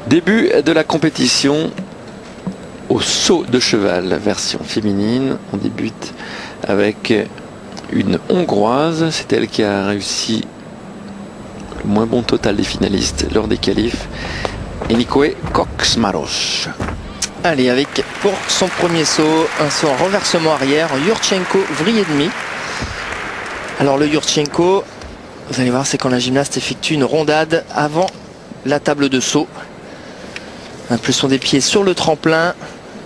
Début de la compétition au saut de cheval, version féminine. On débute avec une Hongroise. C'est elle qui a réussi le moins bon total des finalistes lors des qualifs. Enikwe Koksmaros. Allez, avec pour son premier saut, un saut en renversement arrière, Yurchenko vrille et demi. Alors le Yurchenko, vous allez voir, c'est quand la gymnaste effectue une rondade avant la table de saut. Impulsion des pieds sur le tremplin,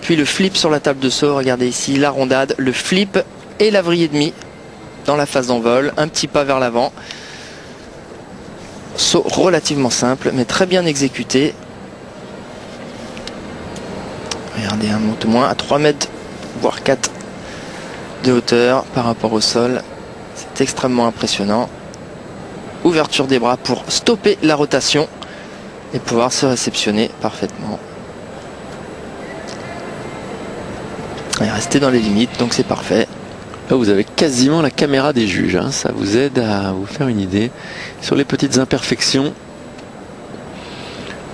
puis le flip sur la table de saut. Regardez ici la rondade, le flip et la vrille et demi dans la phase d'envol. Un petit pas vers l'avant. Saut relativement simple, mais très bien exécuté. Regardez, un monte moins à 3 mètres, voire 4 de hauteur par rapport au sol. C'est extrêmement impressionnant. Ouverture des bras pour stopper la rotation et pouvoir se réceptionner parfaitement. Et rester dans les limites, donc c'est parfait. Là, vous avez quasiment la caméra des juges, hein. Ça vous aide à vous faire une idée sur les petites imperfections.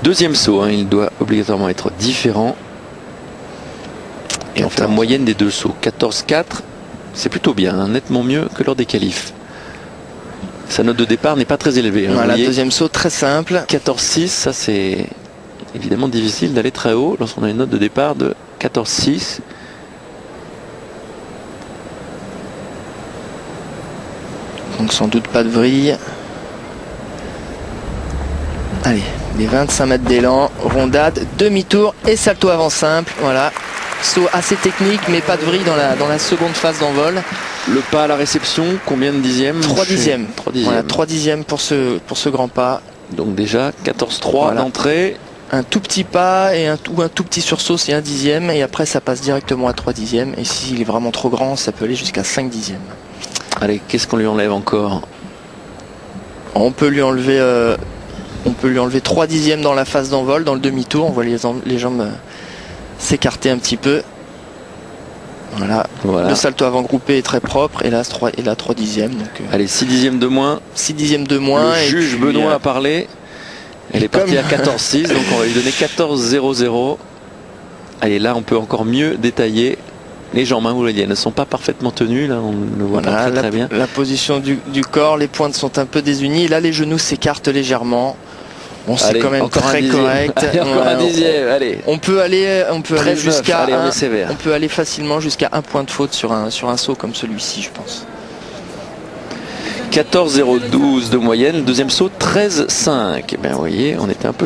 Deuxième saut, hein, il doit obligatoirement être différent. Et on fait la moyenne des deux sauts. 14,4, c'est plutôt bien, hein, nettement mieux que lors des qualifs. Sa note de départ n'est pas très élevée. Hein, voilà, deuxième saut très simple. 14,6, ça c'est évidemment difficile d'aller très haut lorsqu'on a une note de départ de 14,6. Donc sans doute pas de vrille. Allez, les 25 mètres d'élan, rondade, demi-tour et salto avant simple. Voilà, saut assez technique mais pas de vrille dans la seconde phase d'envol. Le pas à la réception, combien de dixièmes? 3 dixièmes. 3 dixièmes. Voilà, 3 dixièmes pour ce grand pas. Donc déjà 14,3 voilà. D'entrée. Un tout petit pas et un tout petit sursaut, c'est 1 dixième. Et après ça passe directement à 3 dixièmes. Et s'il est vraiment trop grand, ça peut aller jusqu'à 5 dixièmes. Allez, qu'est-ce qu'on lui enlève encore? On peut lui enlever 3 dixièmes dans la phase d'envol, dans le demi-tour. On voit les jambes s'écarter un petit peu. Voilà. Le salto avant groupé est très propre. Et là 3 dixièmes. Donc, allez, 6 dixièmes de moins. 6 dixièmes de moins. Le juge puis, Benoît a parlé. Elle est partie à 14,6. Donc on va lui donner 14,00. Allez, là on peut encore mieux détailler. Les jambes, hein, vous voyez, elles ne sont pas parfaitement tenues. Là, on le voit pas très bien. La position du corps, les pointes sont un peu désunies. Là, les genoux s'écartent légèrement. Bon, c'est quand même très correct. Allez, encore un dixième. Allez. On peut aller jusqu'à. On peut aller facilement jusqu'à 1 point de faute sur un saut comme celui-ci, je pense. 14,012 de moyenne. Deuxième saut, 13,5. Eh bien, vous voyez, on était un peu.